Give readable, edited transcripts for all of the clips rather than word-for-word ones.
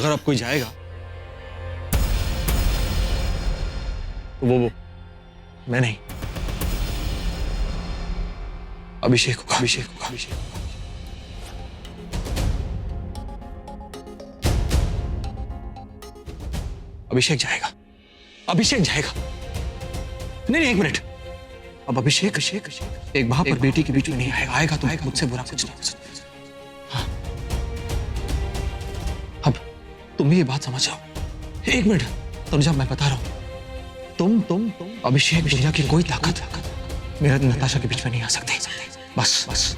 अगर अब कोई जाएगा तो वो मैं नहीं, अभिषेक होगा, अभिषेक होगा, अभिषेक होगा। अभिषेक जाएगा, अभिषेक जाएगा। नहीं नहीं, एक मिनट। अब अभिषेक एक बाप और बेटी के बीच में नहीं आएगा। आएगा तो मुझसे बुरा कुछ नहीं। हाँ। अब तुम भी ये बात समझ जाओ। एक मिनट तनुजा, मैं बता रहा हूं, तुम अभिषेक, दुनिया की कोई ताकत मेरा नताशा के बीच में नहीं आ सकते। बस।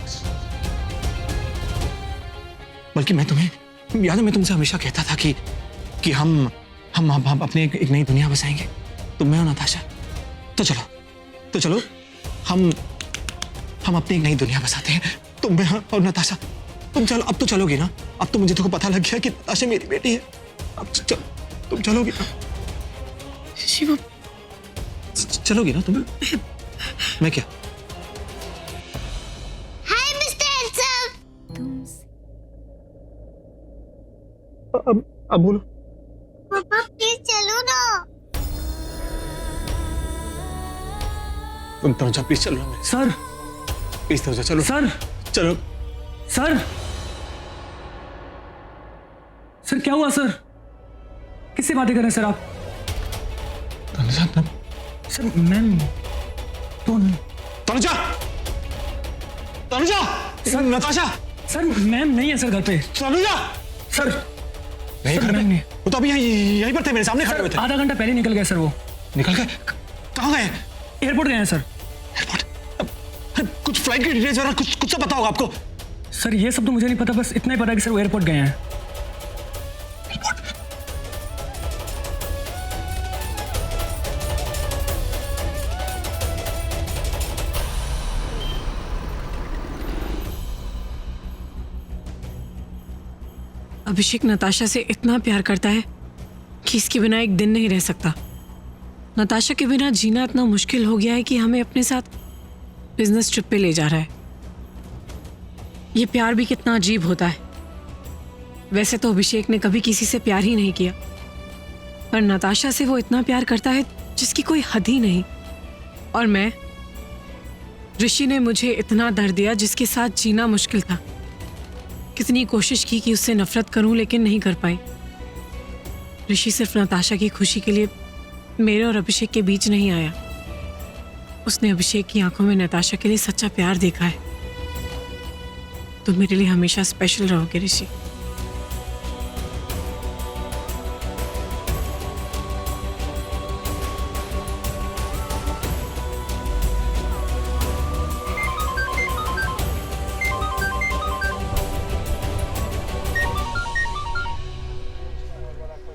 बल्कि मैं तुम्हें याद है, मैं तुमसे हमेशा कहता था कि हम अपने एक नई दुनिया बसाएंगे, तुम, मैं और नताशा। तो चलो हम अपनी एक नई दुनिया बसाते हैं, तुम, मैं और नताशा। तुम चलो, अब तो चलोगी ना? अब तो मुझे तो पता लग गया कि नताशा मेरी बेटी है। अब तुम चलोगी ना? शिव, चलोगी ना तुम? मैं क्या? हाय मिस्टर हैंडसम। अब बोलो। पापा प्लीज चलो ना। तुम तनुजा प्लीज चलो ना। सर प्लीज तनुजा चलो। सर चलो। सर क्या हुआ सर? किससे बातें कर रहे हैं सर आप? तनुजा, सर मैम तो Tanuja sir, Natasha. Sir ma'am नहीं है सर घर पे। तनुजा सर नहीं, घर पे नहीं। वो तो अभी यहीं पर थे, मेरे सामने खड़े हुए थे। आधा घंटा पहले निकल गए सर। वो निकल गए? कहाँ गए? एयरपोर्ट गए हैं सर। एयरपोर्ट? कुछ फ्लाइट की डिटेल्स वगैरह कुछ तो पता होगा आपको? सर ये सब तो मुझे नहीं पता, बस इतना ही पता है कि सर वो एयरपोर्ट गए हैं। अभिषेक नताशा से इतना प्यार करता है कि इसके बिना एक दिन नहीं रह सकता। नताशा के बिना जीना इतना मुश्किल हो गया है कि हमें अपने साथ बिजनेस ट्रिप पे ले जा रहा है। ये प्यार भी कितना अजीब होता है। वैसे तो अभिषेक ने कभी किसी से प्यार ही नहीं किया, पर नताशा से वो इतना प्यार करता है जिसकी कोई हद ही नहीं। और मैं, ऋषि ने मुझे इतना दर्द दिया जिसके साथ जीना मुश्किल था। कितनी कोशिश की कि उससे नफरत करूं, लेकिन नहीं कर पाई। ऋषि सिर्फ नताशा की खुशी के लिए मेरे और अभिषेक के बीच नहीं आया। उसने अभिषेक की आंखों में नताशा के लिए सच्चा प्यार देखा है। तुम मेरे लिए हमेशा स्पेशल रहोगे ऋषि।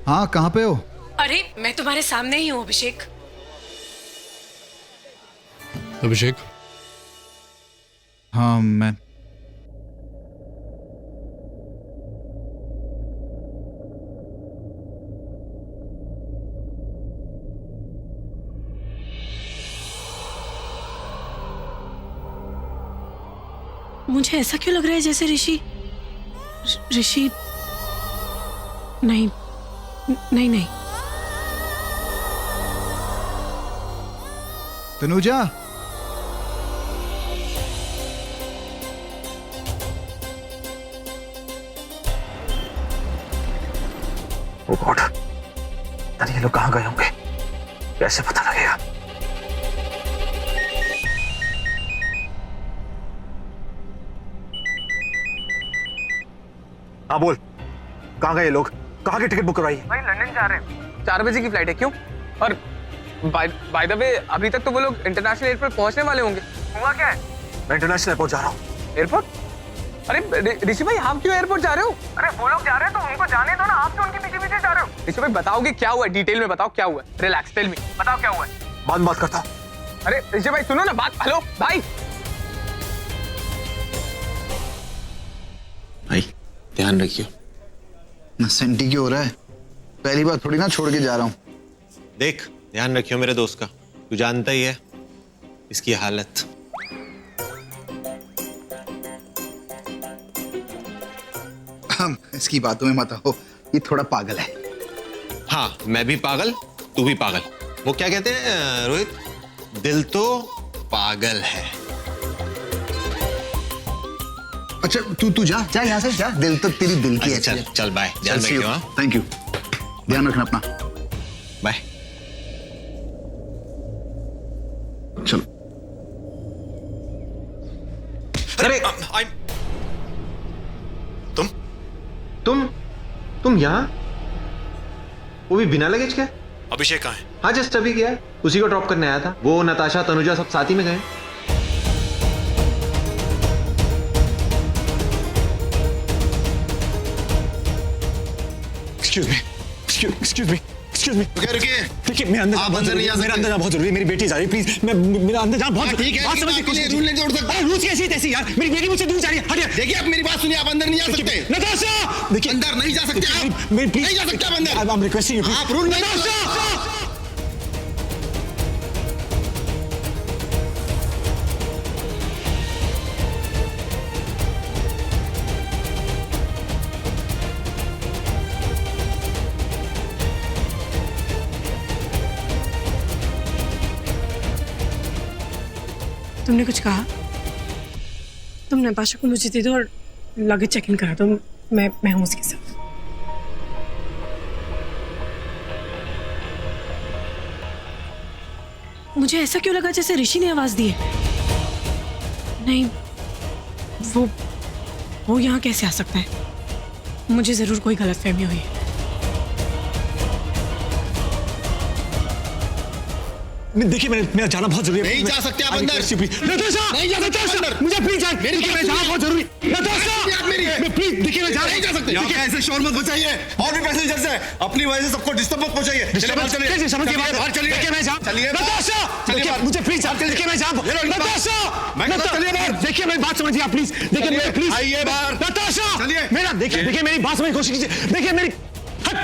हाँ, कहाँ पे हो? अरे मैं तुम्हारे सामने ही हूँ अभिषेक। अभिषेक? हाँ, मैं मुझे ऐसा क्यों लग रहा है जैसे ऋषि नहीं नहीं नहीं। तनुजा, ओ गॉड, अरे ये लोग कहाँ गए होंगे? कैसे पता लगेगा? हाँ बोल, कहाँ गए ये लोग? कहाँ की टिकट बुक करवाई? भाई लंदन जा रहे हैं, 4 बजे की फ्लाइट है। क्यों? और बाय द वे अभी तक तो वो लोग इंटरनेशनल एयरपोर्ट पहुंचने वाले होंगे। हुआ क्या है? मैं इंटरनेशनल एयरपोर्ट जा रहा हूँ। एयरपोर्ट? अरे ऋषि भाई, आप क्यों एयरपोर्ट जा रहे हो? अरे वो लोग जा रहे हैं तो उनको जाने दो ना, आप क्यों उनके पीछे पीछे जा रहे हो? ऋषि भाई बताओगे क्या हुआ? डिटेल में बताओ क्या हुआ। रिलैक्स, टेल मी, बताओ क्या हुआ है। बात करता हूँ। अरे ऋषि भाई सुनो ना बात। हेलो भाई। भाई ध्यान रखियो। सेंटी क्यों हो रहा है? पहली बार थोड़ी ना छोड़ के जा रहा हूँ। देख, ध्यान रखियो मेरे दोस्त का, तू जानता ही है इसकी हालत। इसकी बातों में मत आओ, ये थोड़ा पागल है। हाँ, मैं भी पागल, तू भी पागल। वो क्या कहते हैं रोहित, दिल तो पागल है। अच्छा तू जा यहाँ से जा, दिल तो तेरी दिल की है। चल चल बाय, ध्यान रखियो। हाँ, थैंक यू, ध्यान रखना अपना। बाय। चलो। अरे तुम यहाँ, वो भी बिना लगेज के? अभिषेक कहाँ है? हाँ जस्ट अभी गया, उसी को ड्रॉप करने आया था। वो नताशा तनुजा सब साथ ही में गए। Excuse me. रुकिए। देखिए मैं अंदर, आप अंदर नहीं जा सकते। मेरा अंदर जाना बहुत जरूरी है, मेरी बेटी जा रही है, प्लीज मेरा अंदर जाना बहुत ठीक है, बात समझने की कोशिश रूल नहीं तोड़ सकते। रूल्स कैसी तैसी यार, मेरी बेटी मुझसे दूर जा रही है, हटिए। देखिए आप मेरी बात सुनिए, आप अंदर नहीं जा सकते। नताशा देखिए, अंदर नहीं जा सकते आप, मेरी प्लीज नहीं जा सकते आप अंदर। आई एम रिक्वेस्टिंग यू, आप रूल नहीं तोड़ नताशा। तुमने कुछ कहा? तुम नताशा को मुझे दे दो और लगेज चेक इन करा दो, मैं हूँ उसके साथ। मुझे ऐसा क्यों लगा जैसे ऋषि ने आवाज दी है? नहीं, वो यहाँ कैसे आ सकता है? मुझे जरूर कोई गलतफहमी हुई है। देखिए मेरा जाना बहुत जरूरी है। नहीं जा सकते आप अंदर। नताशा नहीं जा सकते नताशा, अंदर। मुझे प्लीज जान, मेरी मेरा जाना बहुत जरूरी है। नताशा आप मेरी मैं प्लीज, देखिए मैं नहीं जा सकते। देखिए ऐसे शोर मत मचाइए, और भी पैसेंजर्स हैं, अपनी वजह से सबको डिस्टर्ब मत पहुंचाइए। चलिए बाहर चलिए, कैसे समझ के चलिए बाहर चलिए। देखिए मैं जाऊं, चलिए नताशा चलिए देखिए बाहर। मुझे प्लीज देखिए मैं जाऊं, नताशा मैं कहता हूं, चलिए बाहर। देखिए मेरी बात समझिए आप प्लीज, देखिए चलिए, मेरे प्लीज आइए बाहर। नताशा चलिए। मेरा देखिए मेरी बात समझने की कोशिश कीजिए, देखिए मेरी हट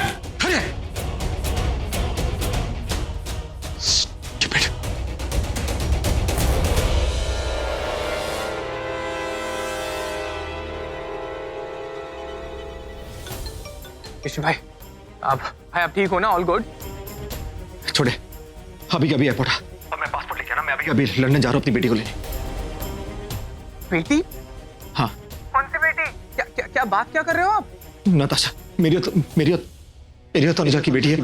कृष्ण भाई, आप ठीक हो ना? All good? छोड़े, अभी एयरपोर्ट आ, और मैं पासपोर्ट लेके आना, मैं अभी लंदन जा रहा हूँ अपनी बेटी को लेने। बेटी? हाँ। कौन सी बेटी? क्या बात क्या कर रहे हो आप? नताशा मेरी तनुजा की बेटी है।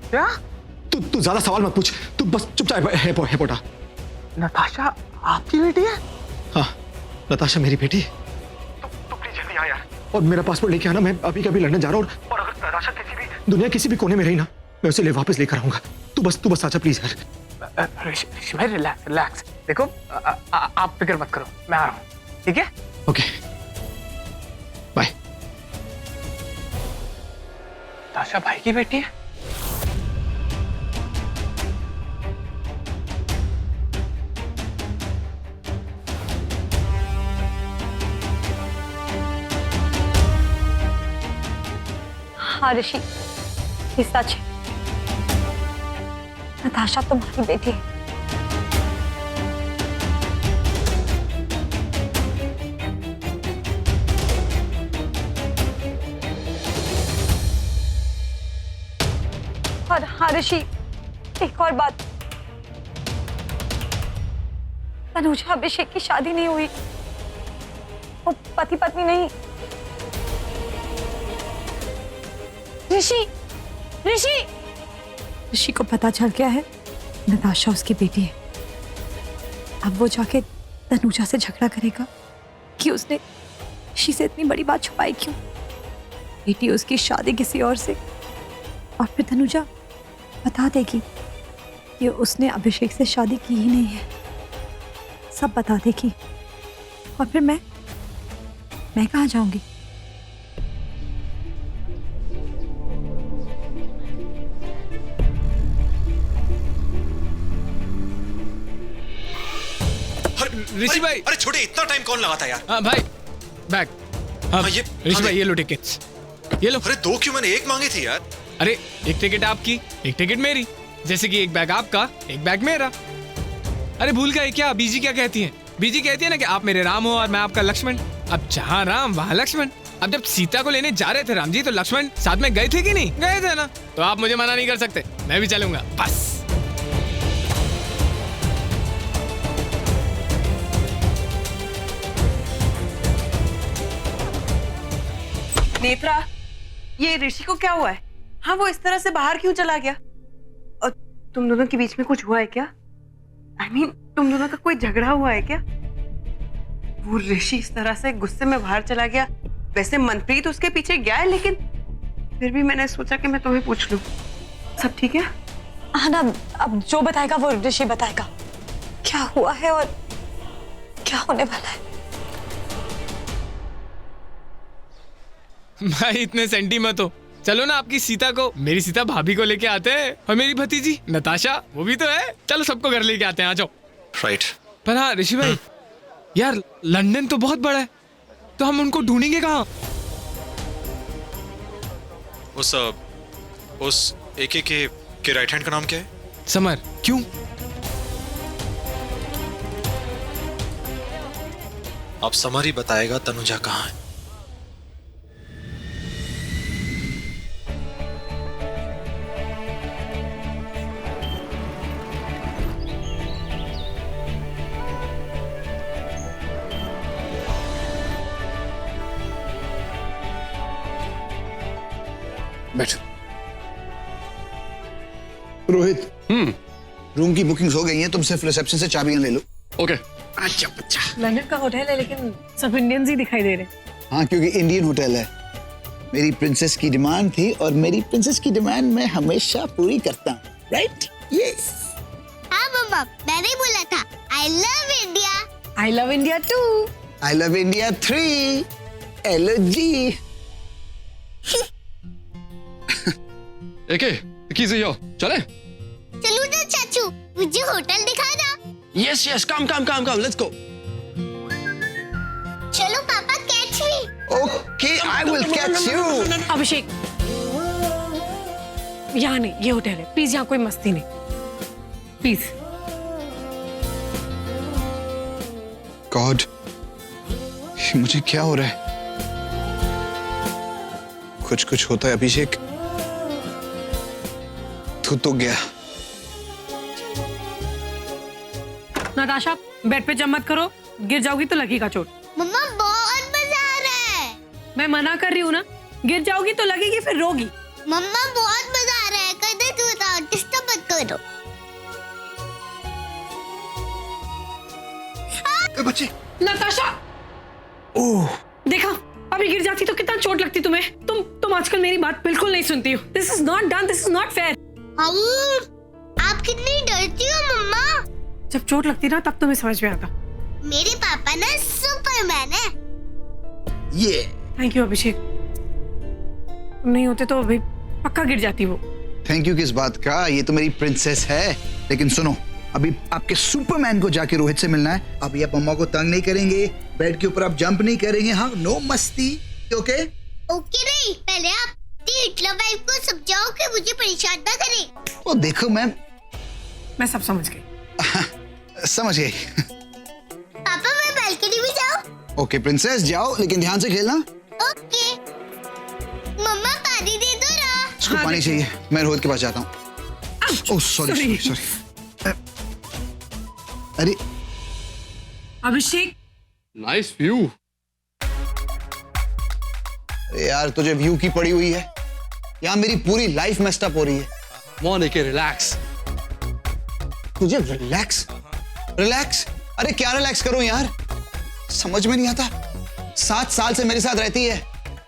क्या? तू ज्यादा सवाल मत पूछ, तू बस चुपचाप एयरपोर्ट आ। नताशा आपकी बेटी है? हाँ, नताशा मेरी बेटी है। तू प्लीज जल्दी आ यार, और मेरा पासपोर्ट लेके आना, मैं अभी लंदन जा रहा हूँ, और अगर नताशा दुनिया किसी भी कोने में रही ना, मैं उसे वापस लेकर आऊंगा। तू बस आजा प्लीज यार। ऋषि भाई रिलैक्स। देखो आप फिक्र मत करो, मैं आ रहा हूँ, ठीक है? Okay bye. नताशा भाई की बेटी है? हाँ ऋषि, ये सच है, नताशा तुम्हारी बेटी है। और हाँ ऋषि, एक और बात, तनुजा अभिषेक की शादी नहीं हुई, वो पति पत्नी नहीं। ऋषि को पता चल गया है नताशा उसकी बेटी है। अब वो जाके तनुजा से झगड़ा करेगा कि उसने ऋषि से इतनी बड़ी बात छुपाई क्यों। बेटी उसकी शादी किसी और से, और फिर तनुजा बता देगी कि उसने अभिषेक से शादी की ही नहीं है, सब बता देगी। और फिर मैं कहाँ जाऊंगी? ऋषि भाई, अरे छोटे, इतना टाइम कौन लगाता यार? हाँ भाई, बैग। हाँ ये ऋषि भाई, ये लो टिकट्स, ये लो। अरे दो क्यों? मैंने एक मांगी थी यार। अरे एक टिकट आपकी, एक टिकट मेरी, जैसे कि एक बैग आपका, एक बैग मेरा। अरे भूल गए क्या? बीजी क्या कहती हैं? बीजी कहती है ना कि आप मेरे राम हो और मैं आपका लक्ष्मण। अब जहाँ राम वहाँ लक्ष्मण। अब जब सीता को लेने जा रहे थे राम जी तो लक्ष्मण साथ में गए थे कि नहीं? गए थे ना, तो आप मुझे मना नहीं कर सकते, मैं भी चलूंगा बस। नेत्रा, ये ऋषि को क्या हुआ है? हाँ, वो इस तरह से बाहर क्यों चला गया? और तुम दोनों के बीच में कुछ हुआ है क्या? I mean, तुम दोनों का कोई झगड़ा हुआ है क्या? वो ऋषि इस तरह से गुस्से में बाहर चला गया। वैसे मनप्रीत उसके पीछे गया है, लेकिन फिर भी मैंने सोचा कि मैं तुम्हें पूछ लूं। सब ठीक है? हाँ ना, अब जो बताएगा वो ऋषि बताएगा, क्या हुआ है और क्या होने वाला है। भाई इतने सेंटी मत हो, चलो ना आपकी सीता को, मेरी सीता भाभी को लेके आते हैं, और मेरी भतीजी नताशा वो भी तो है, चलो सबको घर लेके आते हैं, आ जाओ। राइट। पर हाँ ऋषि भाई, यार लंदन तो बहुत बड़ा है, तो हम उनको ढूंढेंगे कहाँ? उस एके के राइट हैंड का नाम क्या है? समर। क्यों? अब समर ही बताएगा तनुजा कहाँ है। बैठ। रोहित, रूम की बुकिंग्स हो गई हैं, तुम सिर्फ रिसेप्शन से चाबियां ले लो। ओके। अच्छा बच्चा। लंदन का होटल है लेकिन सब इंडियंस ही दिखाई दे रहे। हाँ, क्योंकि इंडियन होटल है। मेरी प्रिंसेस की डिमांड थी और मेरी प्रिंसेस की डिमांड मैं हमेशा पूरी करता हूँ, राइट? यस। हाँ मम्मा, मैंने बोला था I love India. I love India too. I love India 3 LG। एके की से यो चले। चलो ना चाचू, मुझे होटल दिखा ना। Yes yes, come let's go. चलो पापा, catch me. Okay, I will catch you. Abhishek, यहाँ नहीं, ये होटल है, प्लीज यहाँ कोई मस्ती नहीं, प्लीज। गॉड, मुझे क्या हो रहा है? कुछ होता है अभिषेक। तू तो गया। नताशा, बेड पे जम मत करो, गिर जाओगी तो लगेगा चोट। मम्मा बहुत मजा आ रहा है। मैं मना कर रही हूँ ना, गिर जाओगी तो लगेगी, फिर रोगी। मम्मा बहुत मजा आ रहा है, कर दे तू, बताओ, डिस्टर्ब मत करो। बच्चे। नताशा, ओह, देखा, अभी गिर जाती तो कितना चोट लगती तुम्हें। तुम आजकल मेरी बात बिल्कुल नहीं सुनती हो। This is not done, this is not fair. आप कितनी डरती हो मम्मा। जब चोट लगती ना तब तुम्हें समझ में आता। मेरे पापा ना सुपरमैन है। ये थैंक यू अभिषेक, तुम नहीं होते तो अभी पक्का गिर जाती वो। थैंक यू किस बात का, ये तो मेरी प्रिंसेस है। लेकिन सुनो, अभी आपके सुपरमैन को जाके रोहित से मिलना है। अभी आप मम्मा को तंग नहीं करेंगे, बेड के ऊपर आप जंप नहीं करेंगे। हाँ, नो मस्ती। ओके ओके नहीं, पहले आप हिटलर वाइफ को समझाओ कि मुझे परेशान ना करे। वो देखो, मैं सब समझ गई। समझ गई। पापा, मैं बालकनी में जाऊं? ओके प्रिंसेस, जाओ, लेकिन ध्यान से खेलना। ओके। मम्मा पानी दे दो ना। इसको पानी चाहिए, मैं रोहित के पास जाता हूँ। Oh sorry. अरे अभिषेक, नाइस व्यू। अरे यार, तुझे व्यू की पड़ी हुई है, यहाँ मेरी पूरी लाइफ मेस्ड अप हो रही है। मोने के रिलैक्स। तुझे रिलैक्स? अरे क्या रिलैक्स करूं यार, समझ में नहीं आता। 7 साल से मेरे साथ रहती है,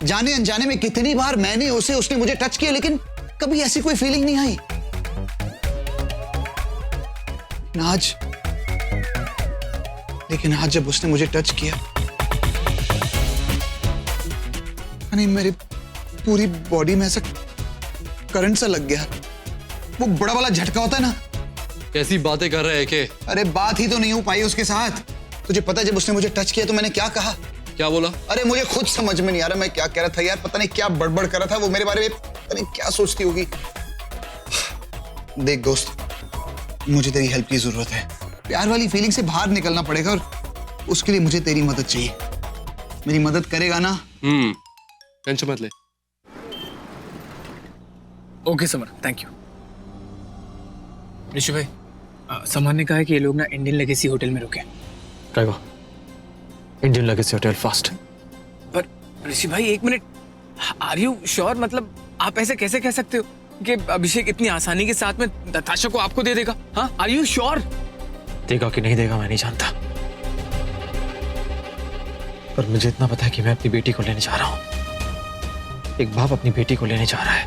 जाने अनजाने में कितनी बार मैंने उसने मुझे टच किया, लेकिन कभी ऐसी कोई फीलिंग नहीं आई। लेकिन आज जब उसने मुझे टच किया, नहीं, मेरी पूरी बॉडी में ऐसा करंट सा लग गया। वो बड़ा वाला झटका होता है ना। कैसी बातें कर रहे हैं के? अरे बात ही तो नहीं हो पाई उसके साथ। तुझे पता है जब उसने मुझे टच किया तो मैंने क्या कहा? क्या बोला? अरे मुझे खुद समझ में नहीं आ रहा मैं क्या कह रहा था यार। पता नहीं क्या बड़बड़ कर रहा था वो मेरे बारे में, पता नहीं क्या सोचती होगी। देख दोस्त, मुझे तेरी हेल्प की जरूरत है। प्यार वाली फीलिंग से बाहर निकलना पड़ेगा और उसके लिए मुझे तेरी मदद चाहिए। मेरी मदद करेगा ना? टेंशन मत ले। Okay Samar, thank you. Rishi भाई, समर ने कहा है कि ये लोग ना इंडियन लेगेसी होटल में रुके। Driver, Indian legacy hotel fast. पर ऋषि भाई एक मिनट, आर यू श्योर? मतलब आप ऐसे कैसे कह सकते हो कि अभिषेक इतनी आसानी के साथ में नताशा को आपको दे देगा? हाँ, आर यू श्योर? देगा कि नहीं देगा मैं नहीं जानता, पर मुझे इतना पता है कि मैं अपनी बेटी को लेने जा रहा हूं। एक बाप अपनी बेटी को लेने जा रहा है,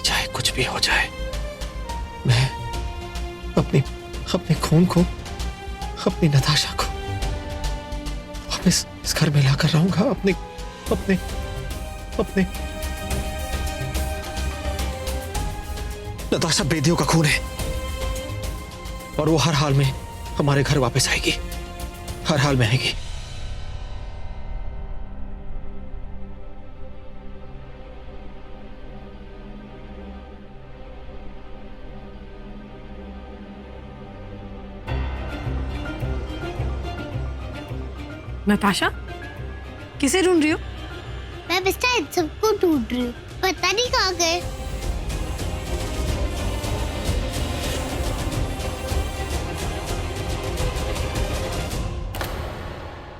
चाहे कुछ भी हो जाए। मैं अपने खून को, अपनी नताशा को वापस इस घर में लाकर रहूंगा। अपने नताशा बेदियों का खून है और वो हर हाल में हमारे घर वापस आएगी, हर हाल में आएगी। नताशा, किसे ढूंढ रही हो? मैं बस शायद सबको ढूंढ रही हूँ, पता नहीं कहाँ गए।